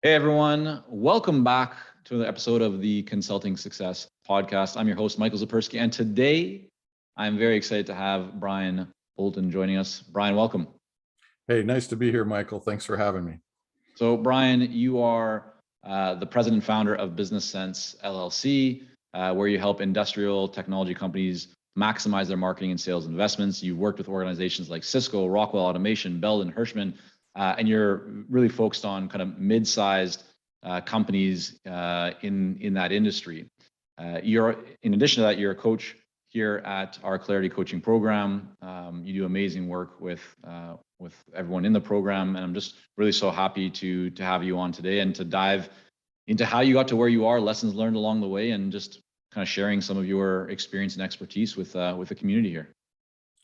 Hey everyone, welcome back to the episode of the Consulting Success Podcast. I'm your host, Michael Zipursky, and today I'm very excited to have Brian Oulton joining us. Brian, welcome. Hey, nice to be here, Michael. Thanks for having me. So Brian, you are the president and founder of Business Sense LLC, where you help industrial technology companies maximize their marketing and sales investments. You worked with organizations like Cisco, Rockwell Automation, Belden, Hirschman, and you're really focused on kind of mid-sized companies in that industry. You're, in addition to that, you're a coach here at our Clarity Coaching Program. You do amazing work with everyone in the program, and I'm just really so happy to have you on today and to dive into how you got to where you are, lessons learned along the way, and just kind of sharing some of your experience and expertise with the community here.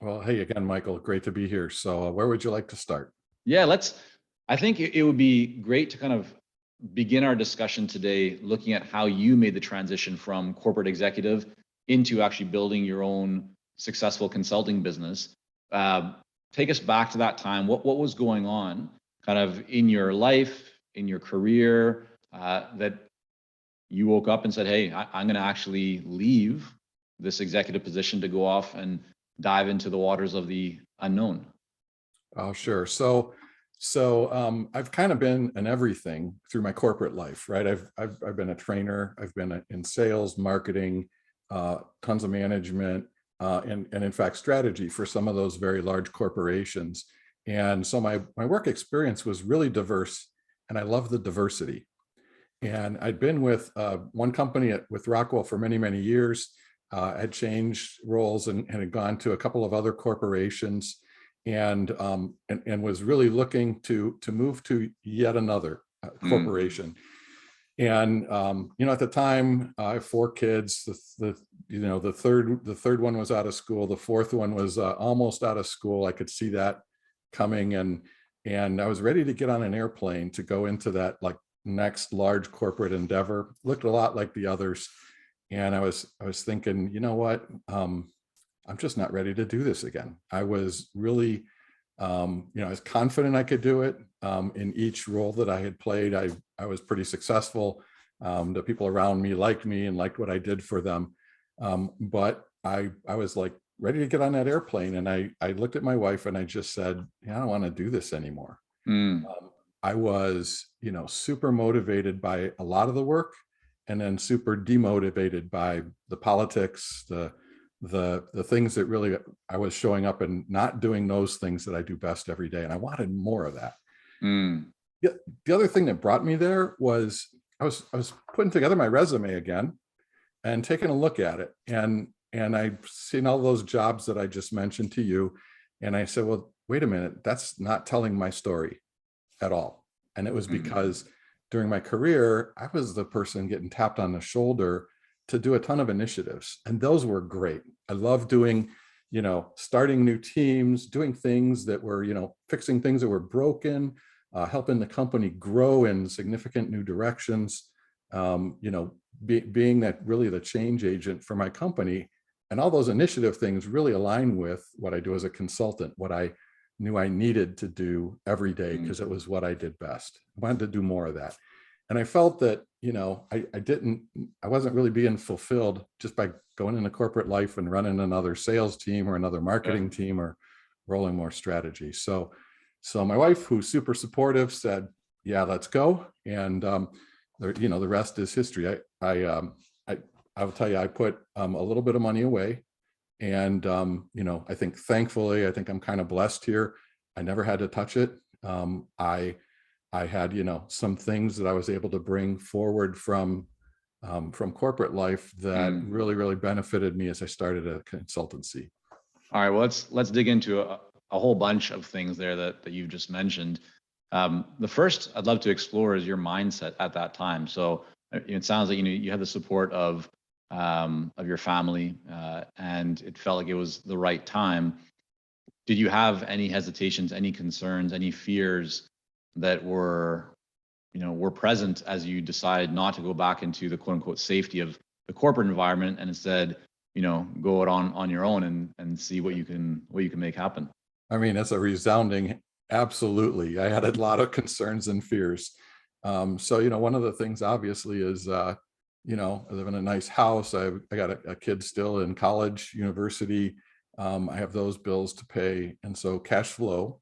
Well, hey again, Michael, great to be here. So where would you like to start? Yeah, I think it would be great to kind of begin our discussion today looking at how you made the transition from corporate executive into actually building your own successful consulting business. Take us back to that time. What was going on kind of in your life, in your career, that you woke up and said, hey, I'm going to actually leave this executive position to go off and dive into the waters of the unknown? Oh, sure. So I've kind of been in everything through my corporate life, right? I've been a trainer. I've been in sales, marketing, tons of management, and in fact, strategy for some of those very large corporations. And so my work experience was really diverse, and I love the diversity. And I'd been with one company with Rockwell for many, many years. Had changed roles and had gone to a couple of other corporations, and was really looking to move to yet another corporation. And at the time, I have 4 kids. The third one was out of school. The fourth one was almost out of school. I could see that coming, and I was ready to get on an airplane to go into that like next large corporate endeavor. Looked a lot like the others, and I was thinking, you know what? I'm just not ready to do this again. I was really, I was confident I could do it. In each role that I had played, I was pretty successful. The people around me liked me and liked what I did for them. But I was like ready to get on that airplane. And I looked at my wife and I just said, I don't want to do this anymore. I was, super motivated by a lot of the work, and then super demotivated by the politics, the things that really I was showing up and not doing those things that I do best every day. And I wanted more of that. The other thing that brought me there was I was putting together my resume again and taking a look at it. And I've seen all those jobs that I just mentioned to you. And I said, well, wait a minute, that's not telling my story at all. And it was because during my career, I was the person getting tapped on the shoulder to do a ton of initiatives. And those were great. I love doing, starting new teams, doing things that were, fixing things that were broken, helping the company grow in significant new directions, being that really the change agent for my company. And all those initiative things really align with what I do as a consultant, what I knew I needed to do every day because it was what I did best. I wanted to do more of that. And I felt that, I wasn't really being fulfilled just by going into corporate life and running another sales team or another marketing team or rolling more strategy. So my wife, who's super supportive, said, yeah, let's go. And, the rest is history. I'll tell you, I put a little bit of money away. And, I think thankfully, I think I'm kind of blessed here. I never had to touch it. I had, some things that I was able to bring forward from corporate life that really, really benefited me as I started a consultancy. All right, well, let's dig into a whole bunch of things there that you've just mentioned. The first I'd love to explore is your mindset at that time. So it sounds like you had the support of your family, and it felt like it was the right time. Did you have any hesitations, any concerns, any fears that were present as you decided not to go back into the quote unquote safety of the corporate environment and instead, go it on your own and see what you can make happen? I mean, that's a resounding absolutely. I had a lot of concerns and fears. So, one of the things obviously is, I live in a nice house. I got a kid still in college, university. I have those bills to pay. And so cash flow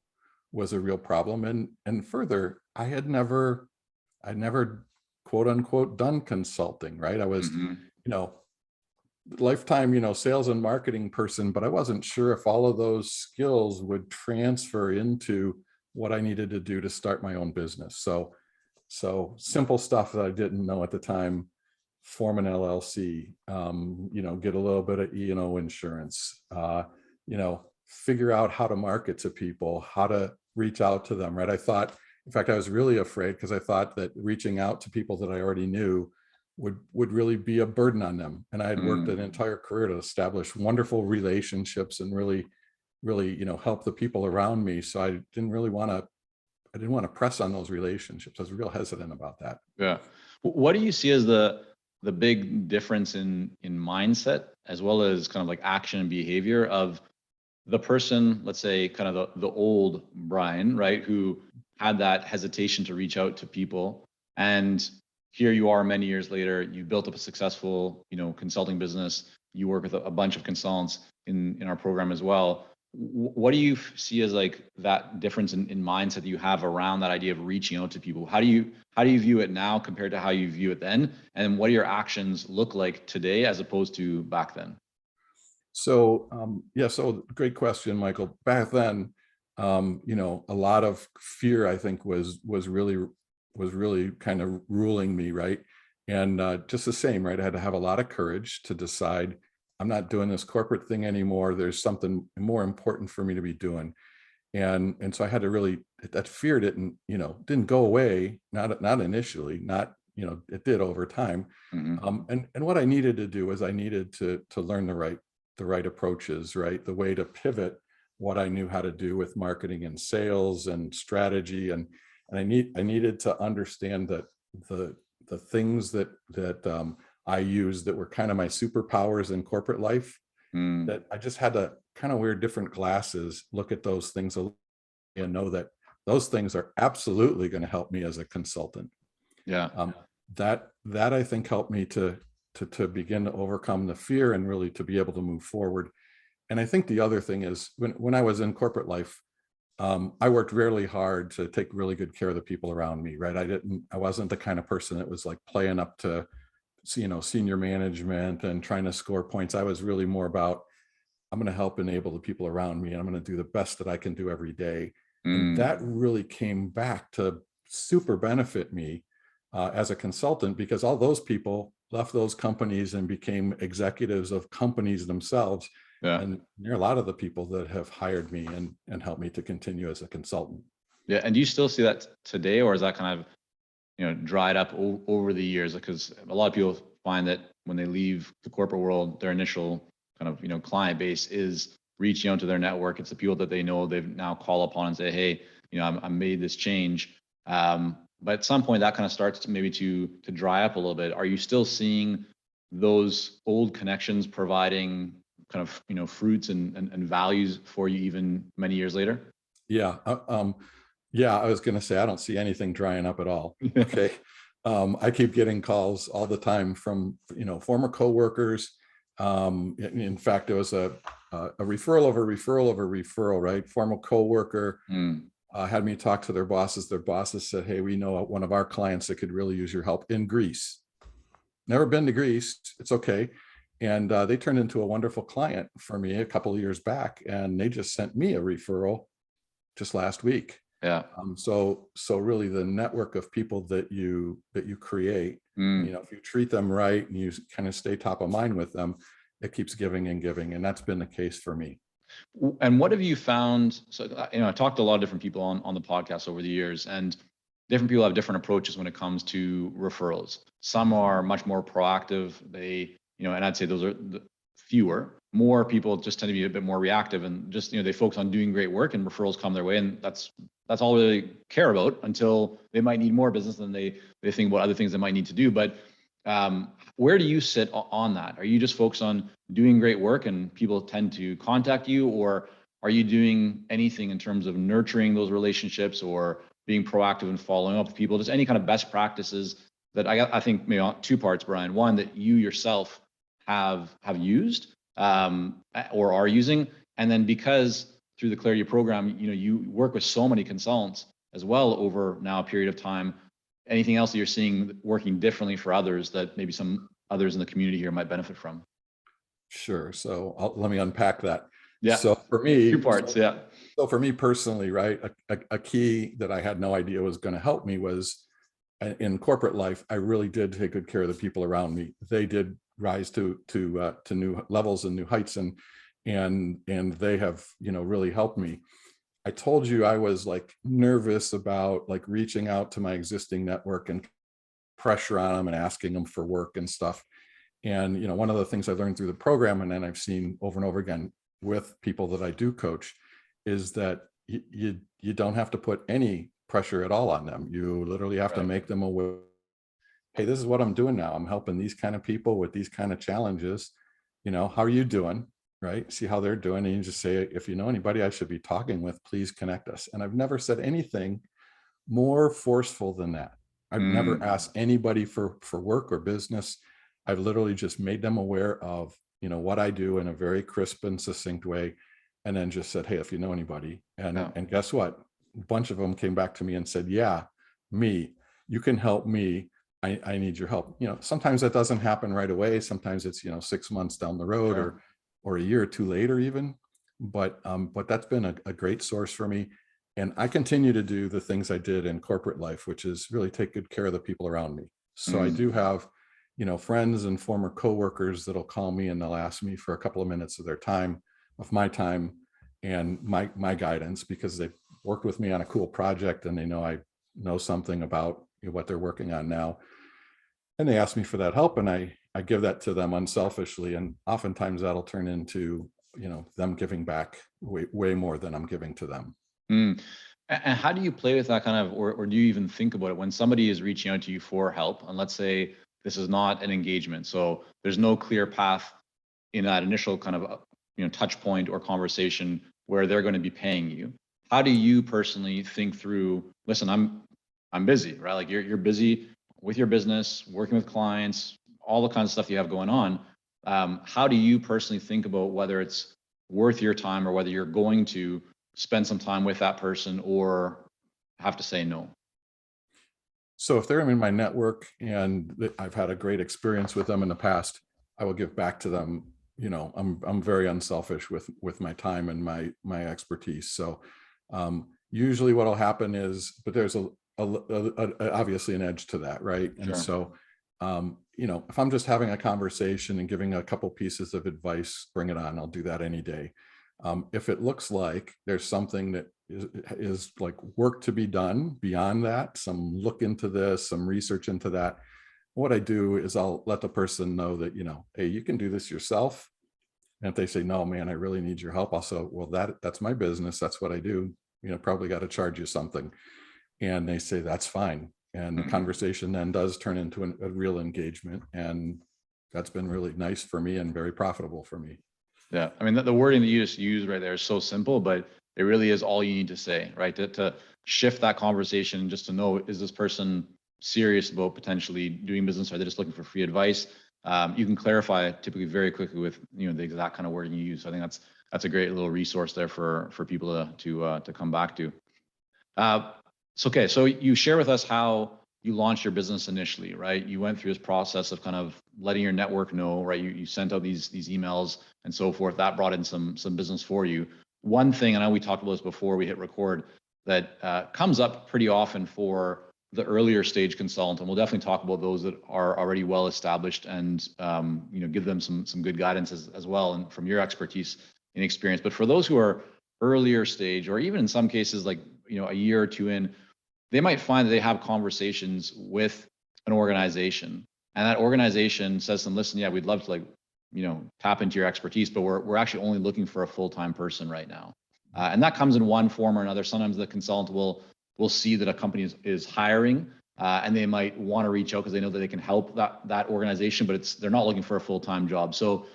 was a real problem. And further, I'd never quote unquote done consulting, right? I was, Hmm. you know, lifetime, sales and marketing person, but I wasn't sure if all of those skills would transfer into what I needed to do to start my own business. So simple stuff that I didn't know at the time: form an LLC, get a little bit of E&O insurance, figure out how to market to people, how to reach out to them, right? In fact, I was really afraid because I thought that reaching out to people that I already knew would really be a burden on them. And I had worked an entire career to establish wonderful relationships and really, help the people around me. So I didn't want to press on those relationships. I was real hesitant about that. Yeah. What do you see as the big difference in mindset as well as kind of like action and behavior of the person, let's say kind of the old Brian, right, who had that hesitation to reach out to people, and here you are many years later, you built up a successful, consulting business. You work with a bunch of consultants in our program as well. What do you see as like that difference in mindset that you have around that idea of reaching out to people? How do you view it now compared to how you view it then? And what do your actions look like today as opposed to back then? So so great question, Michael. Back then, a lot of fear, I think, was really kind of ruling me, right? And just the same, right? I had to have a lot of courage to decide I'm not doing this corporate thing anymore. There's something more important for me to be doing. And so I had to really, that fear didn't go away, not initially, not, it did over time. Hmm. And what I needed to do was I needed to learn the right approaches, right? The way to pivot what I knew how to do with marketing and sales and strategy. And I needed to understand that the things that I used that were kind of my superpowers in corporate life, Mm. that I just had to kind of wear different glasses, look at those things and know that those things are absolutely going to help me as a consultant. Yeah. Um, that I think helped me to begin to overcome the fear and really to be able to move forward. And I think the other thing is when I was in corporate life, I worked really hard to take really good care of the people around me, right? I wasn't the kind of person that was like playing up to, senior management and trying to score points. I was really more about, I'm going to help enable the people around me and I'm going to do the best that I can do every day. And Mm. that really came back to super benefit me as a consultant, because all those people left those companies and became executives of companies themselves. Yeah. And there are a lot of the people that have hired me and helped me to continue as a consultant. Yeah. And do you still see that today, or is that kind of, dried up over the years? Because a lot of people find that when they leave the corporate world, their initial kind of, client base is reaching out to their network. It's the people that they know they've now call upon and say, hey, I made this change. But at some point that kind of starts to maybe to dry up a little bit. Are you still seeing those old connections providing kind of, fruits and values for you even many years later? Yeah. Yeah, I was going to say, I don't see anything drying up at all. Okay. I keep getting calls all the time from, former coworkers. In fact, there was a referral over referral over referral, right? Former coworker Mm. had me talk to their bosses. Their bosses said, hey, we know one of our clients that could really use your help in Greece. Never been to Greece. It's okay. And they turned into a wonderful client for me a couple of years back. And they just sent me a referral just last week. Yeah. So really the network of people that you create, Mm. if you treat them right and you kind of stay top of mind with them, it keeps giving and giving. And that's been the case for me. And what have you found? So, I talked to a lot of different people on the podcast over the years, and different people have different approaches when it comes to referrals. Some are much more proactive. They, and I'd say those are the fewer. More people just tend to be a bit more reactive and just, they focus on doing great work and referrals come their way. And that's all they care about until they might need more business and they think about other things they might need to do. But where do you sit on that? Are you just focused on doing great work and people tend to contact you, or are you doing anything in terms of nurturing those relationships or being proactive and following up with people, just any kind of best practices that I think maybe on two parts, Brian. One, that you yourself have used or are using, and then because through the Clarity program, you work with so many consultants as well over now a period of time. Anything else that you're seeing working differently for others that maybe some others in the community here might benefit from? Sure. So let me unpack that. Yeah. So for me, two parts. Yeah. So for me personally, right, a key that I had no idea was going to help me was in corporate life. I really did take good care of the people around me. They did rise to new levels and new heights, and they have really helped me. I told you I was like nervous about like reaching out to my existing network and pressure on them and asking them for work and stuff. And one of the things I learned through the program, and then I've seen over and over again with people that I do coach, is that you don't have to put any pressure at all on them. You literally have to make them aware, hey, this is what I'm doing now. I'm helping these kind of people with these kind of challenges. How are you doing? Right? See how they're doing. And you just say, if you know anybody I should be talking with, please connect us. And I've never said anything more forceful than that. I've never asked anybody for work or business. I've literally just made them aware of, what I do in a very crisp and succinct way. And then just said, hey, if you know anybody, and guess what? A bunch of them came back to me and said, yeah, me, you can help me. I need your help. Sometimes that doesn't happen right away. Sometimes it's, 6 months down the road or a year or two later even. But that's been a great source for me. And I continue to do the things I did in corporate life, which is really take good care of the people around me. So I do have, friends and former coworkers that'll call me and they'll ask me for a couple of minutes of their time, of my time and my guidance, because they've worked with me on a cool project and they know I know something about what they're working on now. And they ask me for that help, and I give that to them unselfishly. And oftentimes that'll turn into, them giving back way more than I'm giving to them. And how do you play with that kind of, or do you even think about it when somebody is reaching out to you for help? And let's say this is not an engagement, so there's no clear path in that initial kind of touch point or conversation where they're going to be paying you. How do you personally think through? Listen, I'm busy, right? Like you're busy with your business, working with clients, all the kinds of stuff you have going on. How do you personally think about whether it's worth your time or whether you're going to spend some time with that person or have to say no? So if they're in my network and I've had a great experience with them in the past, I will give back to them. I'm very unselfish with my time and my expertise. So usually what'll happen is, but there's obviously an edge to that, right? And so if I'm just having a conversation and giving a couple pieces of advice, bring it on. I'll do that any day. If it looks like there's something that is like work to be done beyond that, some look into this, some research into that, what I do is I'll let the person know that, hey, you can do this yourself. And if they say, no, man, I really need your help, I'll say, well, that's my business. That's what I do. Probably got to charge you something. And they say, that's fine. And the conversation then does turn into a real engagement. And that's been really nice for me and very profitable for me. Yeah. I mean, the wording that you just used right there is so simple, but it really is all you need to say, right? To shift that conversation, just to know, is this person serious about potentially doing business? Or are they just looking for free advice? You can clarify typically very quickly with the exact kind of wording you use. So I think that's a great little resource there for people to come back to. So you share with us how you launched your business initially, right? You went through this process of kind of letting your network know, right? You sent out these emails and so forth. That brought in some business for you. One thing, and I know we talked about this before we hit record, that comes up pretty often for the earlier stage consultant, and we'll definitely talk about those that are already well established and give them some good guidance as well, and from your expertise and experience. But for those who are earlier stage, or even in some cases like a year or two in, they might find that they have conversations with an organization, and that organization says to them, listen, yeah, we'd love to tap into your expertise, but we're actually only looking for a full-time person right now. And that comes in one form or another. Sometimes the consultant will see that a company is hiring, and they might want to reach out because they know that they can help that organization, but they're not looking for a full-time job. So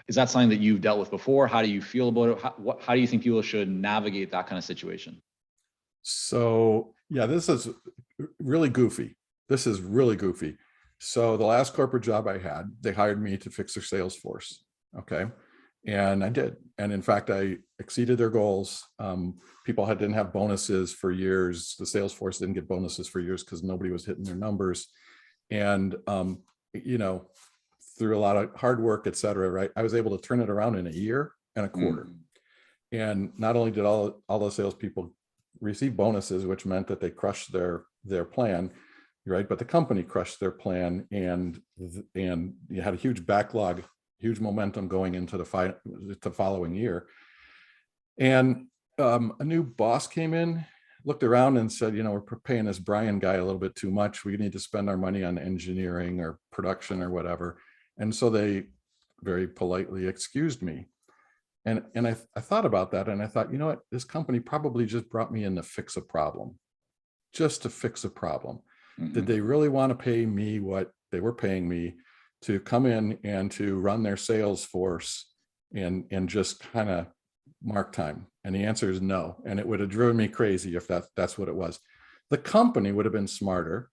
is that something that you've dealt with before? How do you feel about it? How do you think people should navigate that kind of situation? So yeah, this is really goofy. This is really goofy. So the last corporate job I had, they hired me to fix their sales force. Okay. And I did. And in fact, I exceeded their goals. People didn't have bonuses for years. The sales force didn't get bonuses for years because nobody was hitting their numbers. And, you know, through a lot of hard work, et cetera, right, I was able to turn it around in a year and a quarter. And not only did all the salespeople receive bonuses, which meant that they crushed their plan, right, but the company crushed their plan, and you had a huge backlog, huge momentum going into the following year. And a new boss came in, looked around and said, you know, we're paying this Brian guy a little bit too much. We need to spend our money on engineering or production or whatever. And so they very politely excused me. And I thought about that, and I thought, you know what, this company probably just brought me in to fix a problem, just to fix a problem. Did they really want to pay me what they were paying me to come in and to run their sales force and just kind of mark time? And the answer is no. And it would have driven me crazy if that's what it was. The company would have been smarter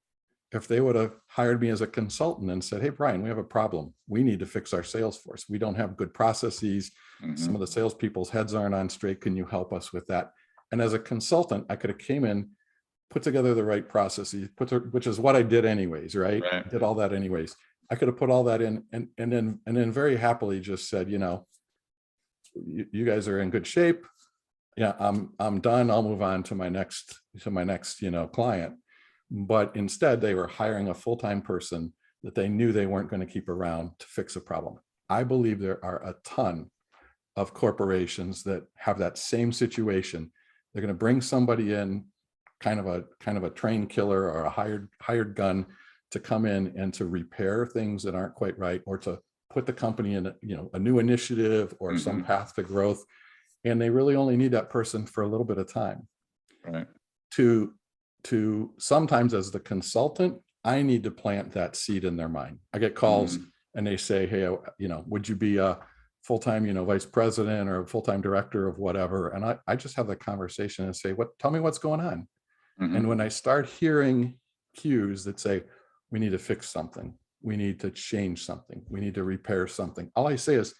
if they would have hired me as a consultant and said, hey, Brian, we have a problem. We need to fix our sales force. We don't have good processes. Some of the salespeople's heads aren't on straight. Can you help us with that? And as a consultant, I could have came in, put together the right processes, which is what I did anyways, right? I did all that anyways. I could have put all that in and then very happily just said, you know, you guys are in good shape. Yeah, I'm done. I'll move on to my next, you know, client. But instead, they were hiring a full-time person that they knew they weren't going to keep around to fix a problem. I believe there are a ton of corporations that have that same situation. They're going to bring somebody in, kind of a trained killer or a hired gun, to come in and to repair things that aren't quite right, or to put the company in, you know, a new initiative or some path to growth. And they really only need that person for a little bit of time. Right. To sometimes, as the consultant, I need to plant that seed in their mind. I get calls and they say, hey, you know, would you be a full-time, you know, vice president or a full-time director of whatever? And I just have that conversation and say, tell me what's going on. And when I start hearing cues that say, we need to fix something, we need to change something, we need to repair something, all I say is,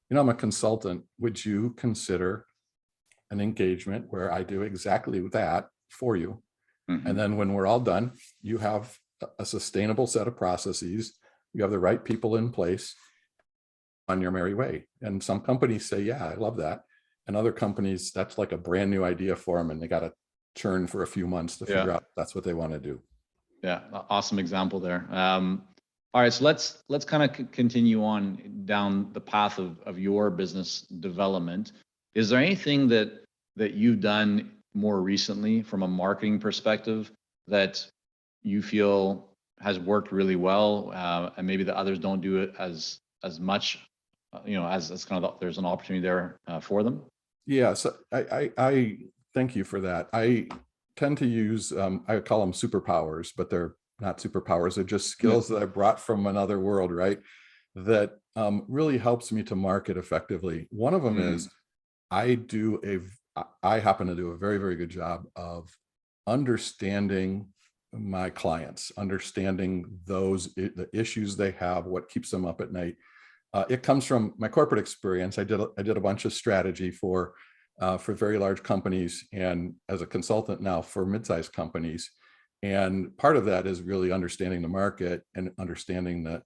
you know, I'm a consultant. Would you consider an engagement where I do exactly that for you? And then when we're all done, you have a sustainable set of processes, you have the right people in place, on your merry way. And some companies say, yeah, I love that. And other companies, that's like a brand new idea for them, and they got to churn for a few months to figure out that's what they want to do. Yeah, awesome example there. All right, so let's kind of continue on down the path of your business development. Is there anything that you've done more recently from a marketing perspective that you feel has worked really well, and maybe the others don't do it as much, you know, as kind of there's an opportunity there for them? Yeah, so I thank you for that. I tend to use, I call them superpowers, but they're not superpowers. They're just skills that I brought from another world, right? That really helps me to market effectively. One of them is I happen to do a very, very good job of understanding my clients, understanding the issues they have, what keeps them up at night. It comes from my corporate experience. I did a bunch of strategy for very large companies, and as a consultant now for mid-sized companies. And part of that is really understanding the market and understanding the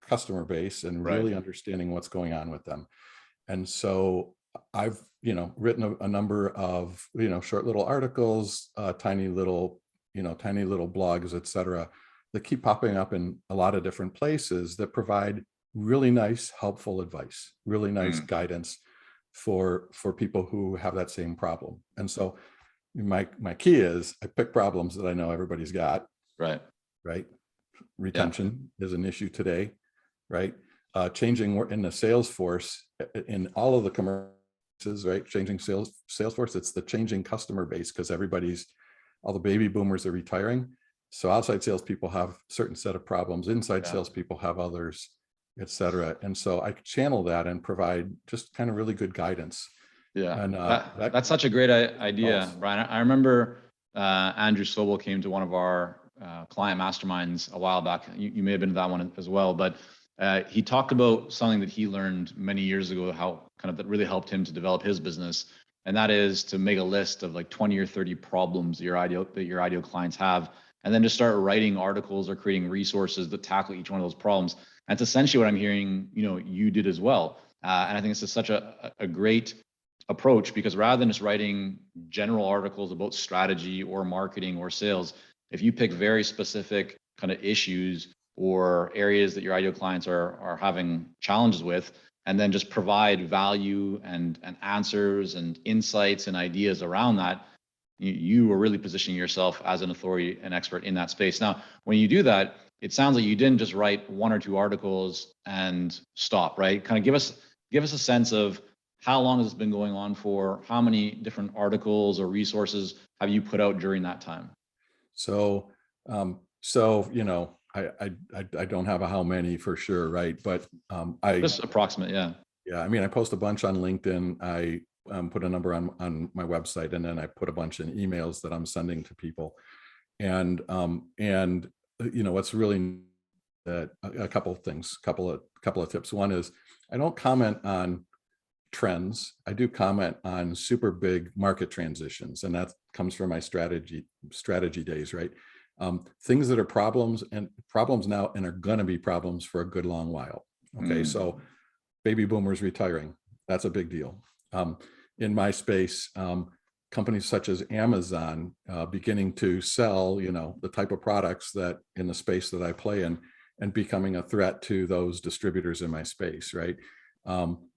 customer base and really understanding what's going on with them. And so I've, you know, written a number of, you know, short little articles, tiny little blogs, et cetera, that keep popping up in a lot of different places that provide really nice, helpful advice, really nice guidance for people who have that same problem. And so my key is I pick problems that I know everybody's got. Right. Retention is an issue today, right? Changing in the sales force in all of the commercials, right? Changing sales force. It's the changing customer base, because all the baby boomers are retiring. So outside salespeople have a certain set of problems. Inside salespeople have others, et cetera. And so I channel that and provide just kind of really good guidance. Yeah, and that's such a great idea, Brian. I remember Andrew Sobel came to one of our client masterminds a while back. You may have been to that one as well, but he talked about something that he learned many years ago, how kind of that really helped him to develop his business. And that is to make a list of like 20 or 30 problems that your ideal clients have, and then just start writing articles or creating resources that tackle each one of those problems. And it's essentially what I'm hearing, you did as well. And I think this is such a great approach, because rather than just writing general articles about strategy or marketing or sales, if you pick very specific kind of issues or areas that your ideal clients are having challenges with, and then just provide value and answers and insights and ideas around that, you are really positioning yourself as an authority and expert in that space. Now, when you do that, it sounds like you didn't just write 1 or 2 articles and stop, right? Kind of give us a sense of how long has this been going on for? How many different articles or resources have you put out during that time? So, I don't have a how many for sure, right? But Just approximate, yeah. Yeah, I mean, I post a bunch on LinkedIn. I put a number on my website, and then I put a bunch in emails that I'm sending to people. And what's really a couple of things, couple of tips. One is I don't comment on trends. I do comment on super big market transitions, and that comes from my strategy days, right? Things that are problems now and are going to be problems for a good long while. Okay, so baby boomers retiring, that's a big deal. In my space, companies such as Amazon beginning to sell, the type of products that in the space that I play in, and becoming a threat to those distributors in my space, right?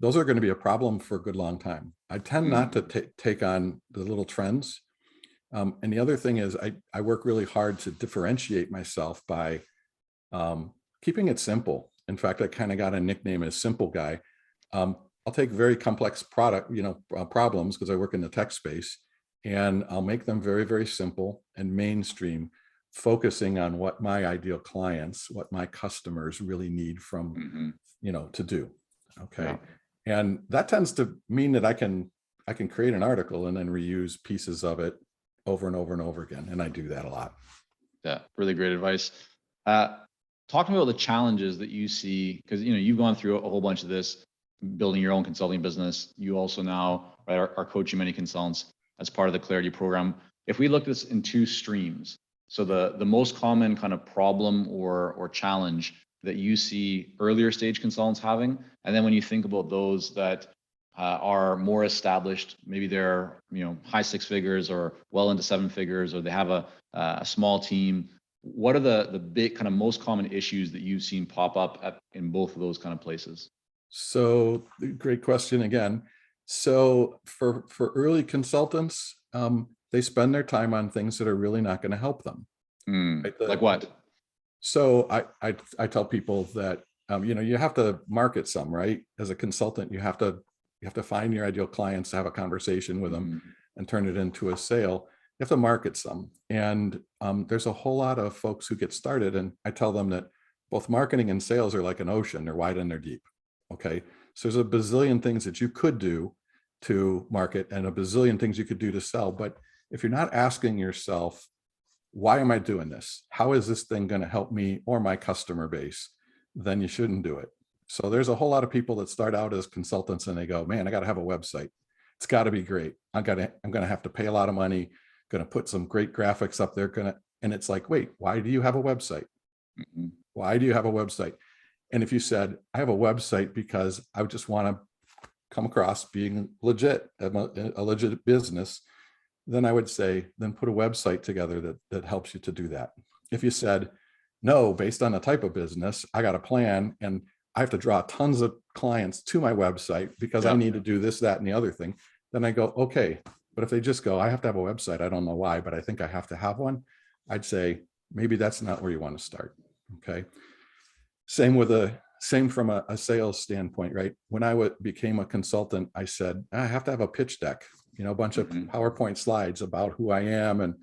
Those are going to be a problem for a good long time. I tend not to take on the little trends. And the other thing is I work really hard to differentiate myself by keeping it simple. In fact, I kind of got a nickname as Simple Guy. I'll take very complex problems, because I work in the tech space, and I'll make them very, very simple and mainstream, focusing on what my ideal clients, what my customers really need from, to do. Okay. Yeah. And that tends to mean that I can create an article and then reuse pieces of it over and over and over again. And I do that a lot. Yeah, really great advice. Talking about the challenges that you see, because you've gone through a whole bunch of this, building your own consulting business. You also now are coaching many consultants as part of the Clarity program. If we look at this in 2 streams, so the most common kind of problem or challenge that you see earlier stage consultants having, and then when you think about those that are more established, maybe they're high 6 figures or well into 7 figures, or they have a small team. What are the big kind of most common issues that you've seen pop up in both of those kind of places? So great question again. So for early consultants, they spend their time on things that are really not going to help them. Right? Like what? So I tell people that you have to market some, right? As a consultant, you have to find your ideal clients, have a conversation with them, and turn it into a sale. You have to market some, and there's a whole lot of folks who get started, and I tell them that both marketing and sales are like an ocean. They're wide and they're deep. Okay, so there's a bazillion things that you could do to market and a bazillion things you could do to sell. But if you're not asking yourself, why am I doing this? How is this thing going to help me or my customer base? Then you shouldn't do it. So there's a whole lot of people that start out as consultants and they go, man, I got to have a website. It's got to be great. I'm going to have to pay a lot of money, going to put some great graphics up there. And it's like, wait, why do you have a website? Why do you have a website? And if you said, I have a website because I just want to come across being legit, a legit business, then I would say, then put a website together that helps you to do that. If you said, no, based on the type of business, I got a plan and I have to draw tons of clients to my website because I need to do this, that, and the other thing, then I go, okay. But if they just go, I have to have a website, I don't know why, but I think I have to have one, I'd say, maybe that's not where you want to start. Okay. Same from a sales standpoint, right? When I became a consultant, I said, I have to have a pitch deck, a bunch of PowerPoint slides about who I am and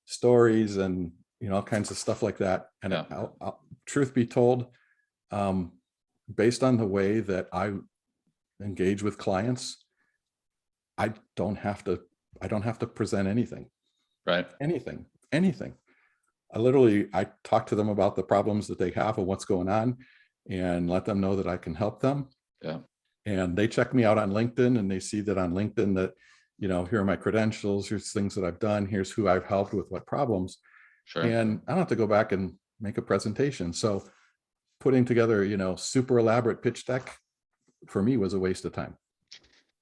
stories and, all kinds of stuff like that. And truth be told, based on the way that I engage with clients, I don't have to present anything. Right. anything. I talk to them about the problems that they have and what's going on, and let them know that I can help them. Yeah. And they check me out on LinkedIn, and they see that on LinkedIn that, here are my credentials, here's things that I've done, here's who I've helped with what problems. Sure. And I don't have to go back and make a presentation. So putting together, super elaborate pitch deck for me was a waste of time.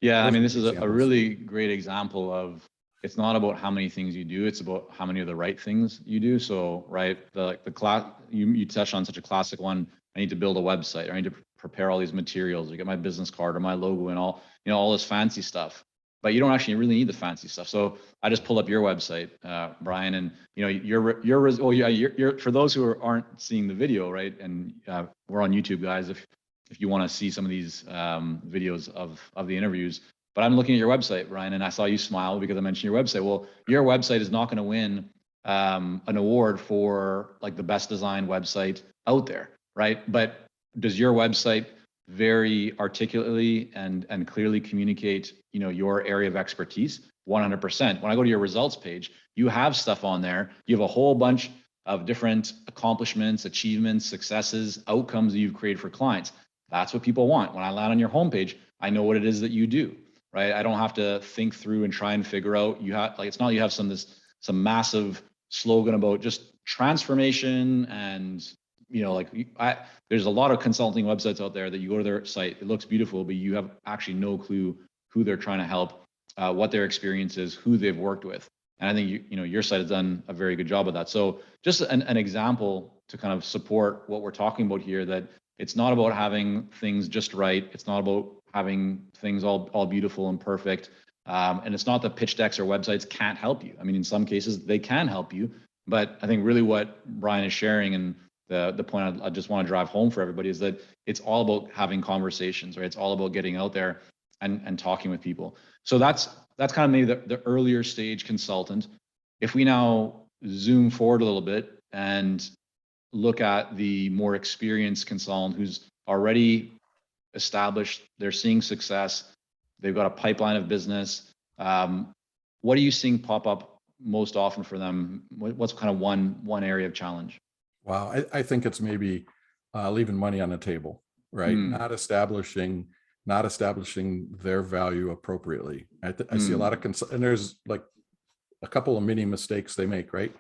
Yeah. I Those mean, are this the is a examples. really great example of, it's not about how many things you do, it's about how many of the right things you do. So, right, the class, you touched on such a classic one. I need to build a website, or I need to prepare all these materials, or get my business card or my logo and all this fancy stuff. But you don't actually really need the fancy stuff. So I just pulled up your website, Brian, and you're for those who aren't seeing the video, right? And we're on YouTube, guys. If you want to see some of these videos of the interviews. But I'm looking at your website, Brian, and I saw you smile because I mentioned your website. Well, your website is not going to win an award for like the best designed website out there, right? But does your website very articulately and clearly communicate, your area of expertise? 100%. When I go to your results page, you have stuff on there. You have a whole bunch of different accomplishments, achievements, successes, outcomes that you've created for clients. That's what people want. When I land on your homepage, I know what it is that you do, right? I don't have to think through and try and figure out. It's not you have some massive slogan about just transformation and there's a lot of consulting websites out there that you go to their site, it looks beautiful, but you have actually no clue who they're trying to help, what their experience is, who they've worked with. And I think your site has done a very good job of that. So just an example to kind of support what we're talking about here, that it's not about having things just right. It's not about having things all beautiful and perfect. And it's not that pitch decks or websites can't help you. I mean, in some cases they can help you, but I think really what Brian is sharing, and the point I just want to drive home for everybody, is that it's all about having conversations, right? It's all about getting out there and talking with people. So that's kind of maybe the earlier stage consultant. If we now zoom forward a little bit and look at the more experienced consultant who's already established, they're seeing success, they've got a pipeline of business. What are you seeing pop up most often for them? What's kind of one area of challenge? Wow. I think it's maybe leaving money on the table, right? Not establishing their value appropriately. I see a lot of and there's like a couple of mini mistakes they make, right?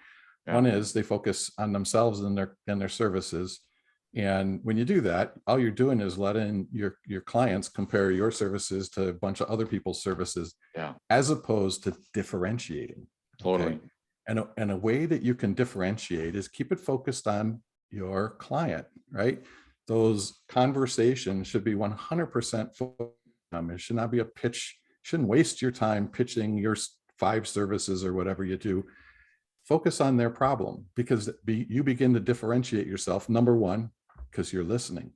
Yeah. One is they focus on themselves and their services. And when you do that, all you're doing is letting your clients compare your services to a bunch of other people's services, as opposed to differentiating. Totally. Okay? And a way that you can differentiate is keep it focused on your client, right? Those conversations should be 100% focused on them. It should not be a pitch. Shouldn't waste your time pitching your 5 services or whatever you do. Focus on their problem, because you begin to differentiate yourself. Number one, because you're listening,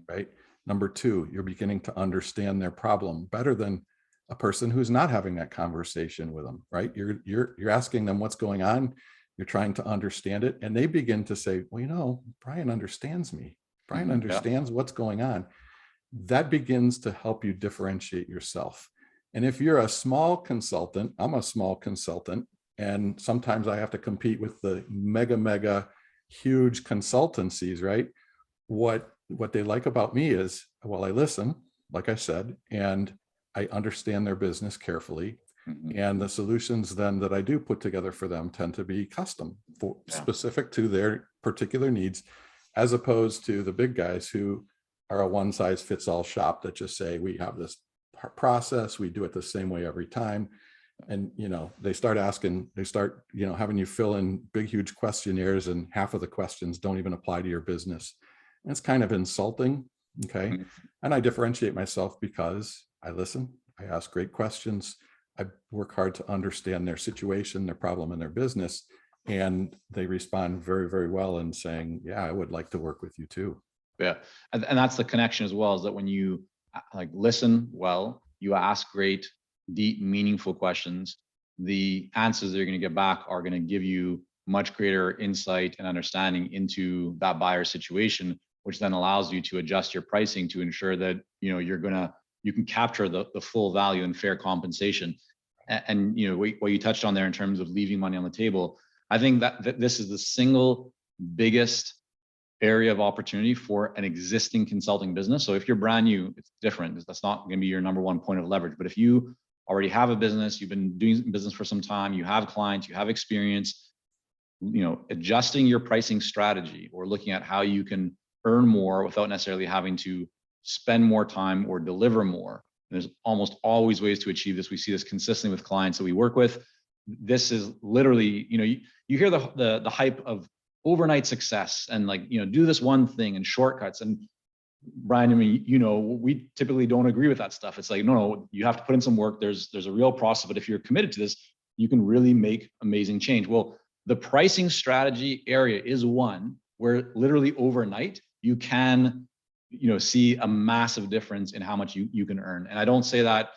right? Number two, you're beginning to understand their problem better than a person who's not having that conversation with them, right? You're asking them what's going on. You're trying to understand it. And they begin to say, well, Brian understands me. Brian understands what's going on. That begins to help you differentiate yourself. And if you're a small consultant, I'm a small consultant, and sometimes I have to compete with the mega huge consultancies, right? What they like about me is, well, I listen, like I said, and I understand their business carefully. And the solutions then that I do put together for them tend to be custom, specific to their particular needs, as opposed to the big guys who are a one size fits all shop that just say, we have this process, we do it the same way every time. And, they start having you fill in big, huge questionnaires, and half of the questions don't even apply to your business. And it's kind of insulting. Okay. And I differentiate myself because I listen, I ask great questions, I work hard to understand their situation, their problem, and their business. And they respond very, very well in saying, yeah, I would like to work with you too. Yeah. And that's the connection as well, is that when you listen well, you ask great, deep, meaningful questions, the answers that you're going to get back are going to give you much greater insight and understanding into that buyer situation, which then allows you to adjust your pricing to ensure that you can capture the full value and fair compensation. and what you touched on there in terms of leaving money on the table, I think that this is the single biggest area of opportunity for an existing consulting business. So if you're brand new, it's different. That's not going to be your number one point of leverage. But if you already have a business, you've been doing business for some time, you have clients, you have experience, adjusting your pricing strategy or looking at how you can earn more without necessarily having to spend more time or deliver more. And there's almost always ways to achieve this. We see this consistently with clients that we work with. This is literally, you hear the hype of overnight success and do this one thing and shortcuts. And Brian, I mean, we typically don't agree with that stuff. It's like, no, you have to put in some work. There's a real process, but if you're committed to this, you can really make amazing change. Well, the pricing strategy area is one where literally overnight you can, see a massive difference in how much you can earn. And I don't say that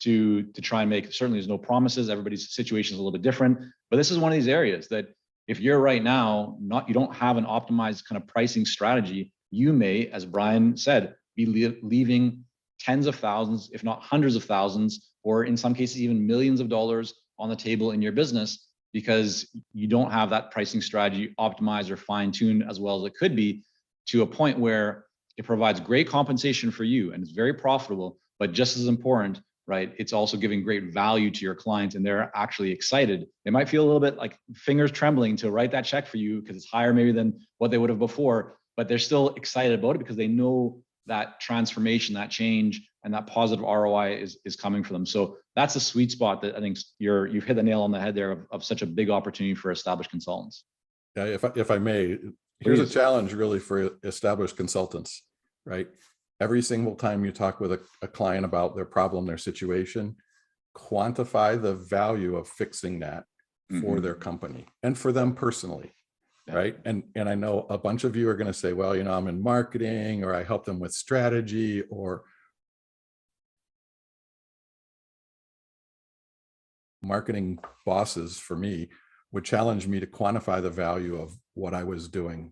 to try and make, certainly there's no promises. Everybody's situation is a little bit different, but this is one of these areas that if you're right now, you don't have an optimized kind of pricing strategy, you may, as Brian said, be leaving tens of thousands, if not hundreds of thousands, or in some cases, even millions of dollars on the table in your business because you don't have that pricing strategy optimized or fine-tuned as well as it could be, to a point where it provides great compensation for you and it's very profitable, but just as important, right? It's also giving great value to your clients and they're actually excited. They might feel a little bit like fingers trembling to write that check for you because it's higher maybe than what they would have before, but they're still excited about it because they know that transformation, that change, and that positive ROI is coming for them. So that's a sweet spot that I think you've hit the nail on the head there of such a big opportunity for established consultants. Yeah, if I may, here's a challenge really for established consultants, right? Every single time you talk with a client about their problem, their situation, quantify the value of fixing that for their company and for them personally, right? And I know a bunch of you are going to say, well, I'm in marketing, or I help them with strategy, or marketing bosses for me would challenge me to quantify the value of what I was doing,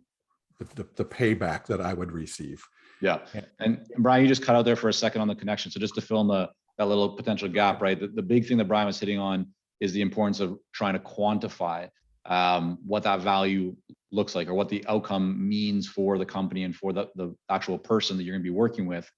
the payback that I would receive. Yeah. And Brian, you just cut out there for a second on the connection. So just to fill in that little potential gap, right? The big thing that Brian was hitting on is the importance of trying to quantify what that value looks like or what the outcome means for the company and for the actual person that you're going to be working with.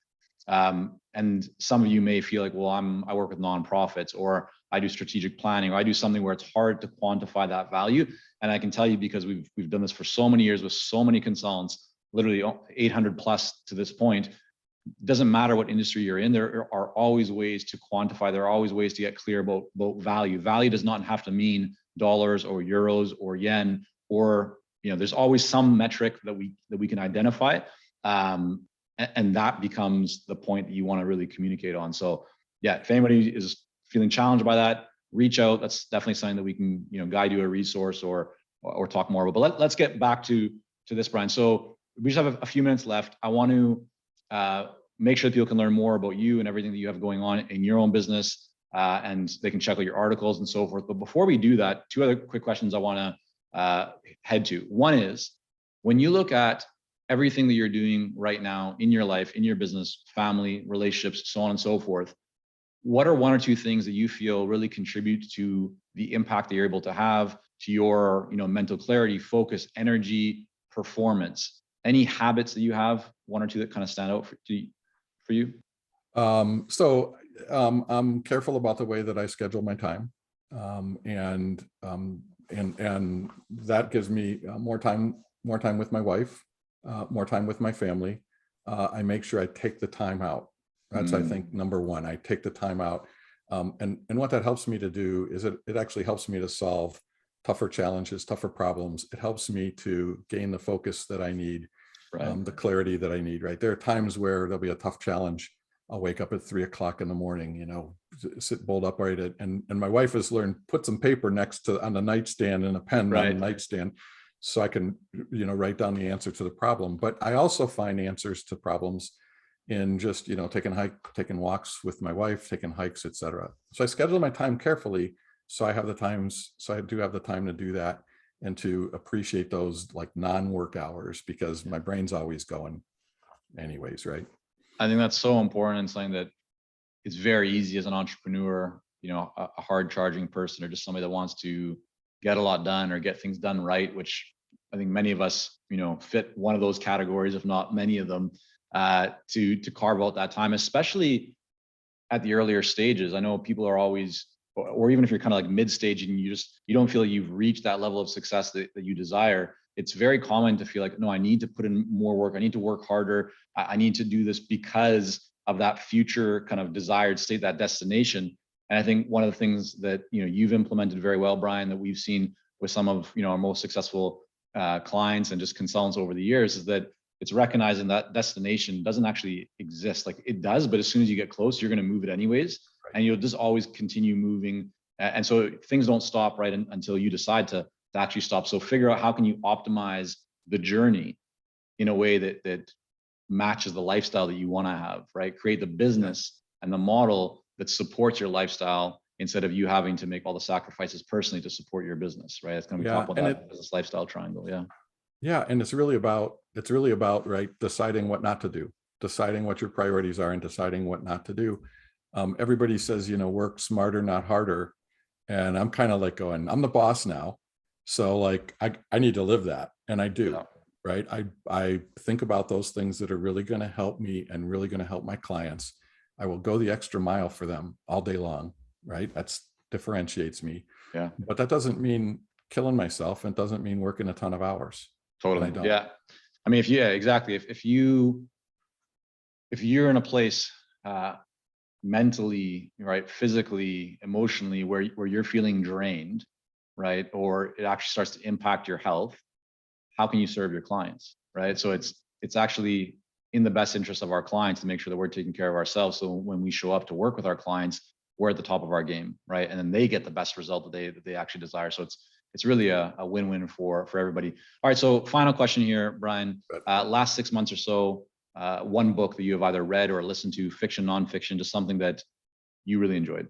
And some of you may feel like, well, I work with nonprofits, or I do strategic planning, or I do something where it's hard to quantify that value. And I can tell you, because we've done this for so many years with so many consultants, literally 800 plus to this point, doesn't matter what industry you're in, there are always ways to quantify. There are always ways to get clear about value. Value does not have to mean dollars or euros or yen, or, there's always some metric that we can identify. And that becomes the point that you want to really communicate on. So yeah, if anybody is feeling challenged by that, reach out. That's definitely something that we can, guide you a resource or talk more about. But let's get back to this, Brian. So we just have a few minutes left. I want to make sure that people can learn more about you and everything that you have going on in your own business, and they can check out your articles and so forth. But before we do that, two other quick questions I want to head to. One is, when you look at everything that you're doing right now in your life, in your business, family, relationships, so on and so forth, what are one or two things that you feel really contribute to the impact that you're able to have to your, mental clarity, focus, energy, performance? Any habits that you have, one or two that kind of stand out for you? So I'm careful about the way that I schedule my time, and that gives me more time with my wife, more time with my family. I make sure I take the time out. That's, I think, number one. I take the time out, and what that helps me to do is it actually helps me to solve tougher challenges, tougher problems. It helps me to gain the focus that I need, the clarity that I need. Right, there are times where there'll be a tough challenge. I'll wake up at 3 o'clock in the morning, sit bolt upright, and my wife has learned, put some paper on the nightstand and a pen on the nightstand, so I can, write down the answer to the problem. But I also find answers to problems in just, taking walks with my wife, taking hikes, etc. So I schedule my time carefully, so I do have the time to do that and to appreciate those like non-work hours, because my brain's always going anyways, right? I think that's so important, and something that it's very easy as an entrepreneur, a hard charging person or just somebody that wants to get a lot done or get things done right, which I think many of us, fit one of those categories, if not many of them, to carve out that time, especially at the earlier stages. I know people are always, or even if you're kind of like mid stage and you don't feel like you've reached that level of success that you desire, it's very common to feel like, no, I need to put in more work. I need to work harder. I need to do this because of that future kind of desired state, that destination. And I think one of the things that, you've implemented very well, Brian, that we've seen with some of, our most successful clients and just consultants over the years, is that it's recognizing that destination doesn't actually exist. Like it does, but as soon as you get close, you're going to move it anyways. Right. And you'll just always continue moving. And so things don't stop right until you decide to actually stop. So figure out how can you optimize the journey in a way that matches the lifestyle that you want to have, right? Create the business and the model that supports your lifestyle instead of you having to make all the sacrifices personally to support your business, right? It's going to be top of that business lifestyle triangle. Yeah. Yeah. And it's really about, right, deciding what not to do, deciding what your priorities are and deciding what not to do. Everybody says, work smarter, not harder. And I'm kind of like going, I'm the boss now. So like, I need to live that. And I do, right? I think about those things that are really going to help me and really going to help my clients. I will go the extra mile for them all day long, right? That's differentiates me. Yeah. But that doesn't mean killing myself. And it doesn't mean working a ton of hours. Totally. Yeah. I mean, exactly. If you're in a place, mentally, right, physically, emotionally, where you're feeling drained, right, or it actually starts to impact your health, how can you serve your clients, right? So it's actually in the best interest of our clients to make sure that we're taking care of ourselves. So when we show up to work with our clients, we're at the top of our game, right? And then they get the best result that they actually desire. So it's really a win-win for everybody. All right. So final question here, Brian. Last 6 months or so, one book that you have either read or listened to, fiction, nonfiction, just something that you really enjoyed.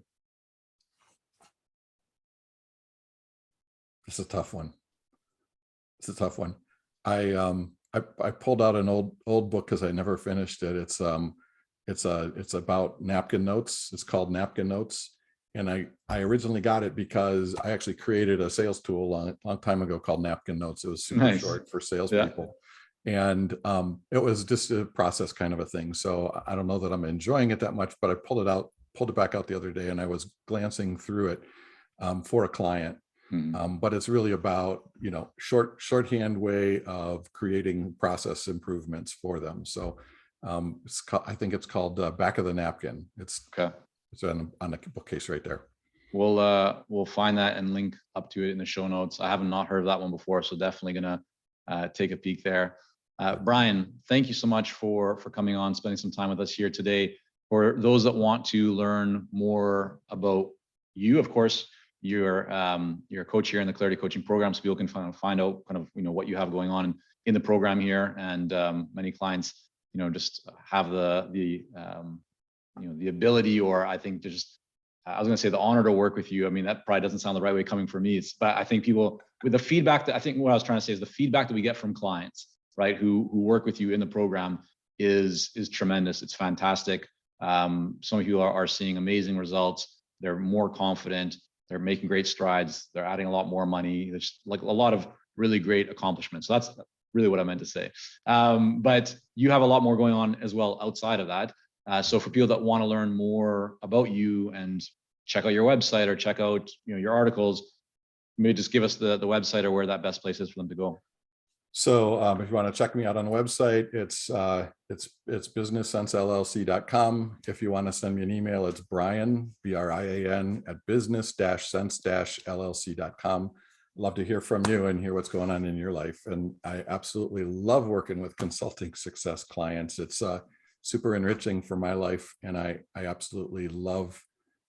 It's a tough one. I pulled out an old book because I never finished it. It's about napkin notes. It's called Napkin Notes. And I originally got it because I actually created a sales tool a long time ago called Napkin Notes. It was super short for salespeople. Yeah. And it was just a process kind of a thing. So I don't know that I'm enjoying it that much, but I pulled it back out the other day and I was glancing through it for a client. But it's really about, shorthand way of creating process improvements for them. So I think it's called Back of the Napkin. It's on the bookcase right there. We'll find that and link up to it in the show notes. I haven't not heard of that one before, so definitely gonna take a peek there. Brian, thank you so much for coming on, spending some time with us here today. For those that want to learn more about you, of course, you're a coach here in the Clarity Coaching Program, so people can find out kind of what you have going on in the program here, and many clients just have the ability, or I think I was going to say the honor to work with you. I mean, that probably doesn't sound the right way coming from me. But I think people with the feedback that I think what I was trying to say is the feedback that we get from clients, right, who work with you in the program is tremendous. It's fantastic. Some of you are seeing amazing results. They're more confident. They're making great strides. They're adding a lot more money. There's like a lot of really great accomplishments. So that's really what I meant to say. But you have a lot more going on as well outside of that. So for people that want to learn more about you and check out your website or check out your articles, maybe just give us the website or where that best place is for them to go. So if you want to check me out on the website, it's businesssense.llc.com. If you want to send me an email, it's Brian, BRIAN, at business-sense-llc.com. Love to hear from you and hear what's going on in your life. And I absolutely love working with consulting success clients. It's super enriching for my life. And I absolutely love,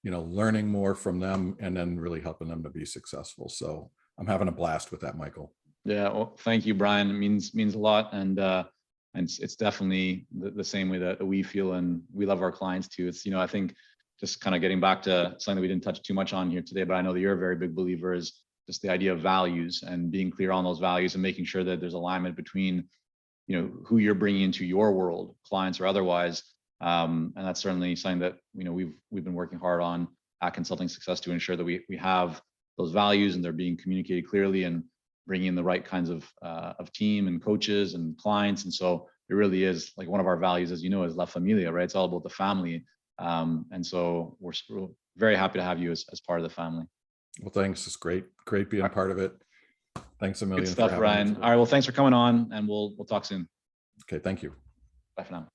learning more from them and then really helping them to be successful. So I'm having a blast with that, Michael. Yeah, well, thank you, Brian. It means a lot, and it's definitely the same way that we feel, and we love our clients too. It's I think just kind of getting back to something that we didn't touch too much on here today, but I know that you're a very big believer, is just the idea of values and being clear on those values and making sure that there's alignment between who you're bringing into your world, clients or otherwise. And that's certainly something that we've been working hard on at Consulting Success to ensure that we have those values and they're being communicated clearly, and bringing in the right kinds of team and coaches and clients. And so it really is like one of our values, as you know, is La Familia, right? It's all about the family. And so we're very happy to have you as part of the family. Well, thanks. It's great being part of it. Thanks a million. Good stuff, for having Ryan. me. All right. Well, thanks for coming on, and we'll talk soon. Okay. Thank you. Bye for now.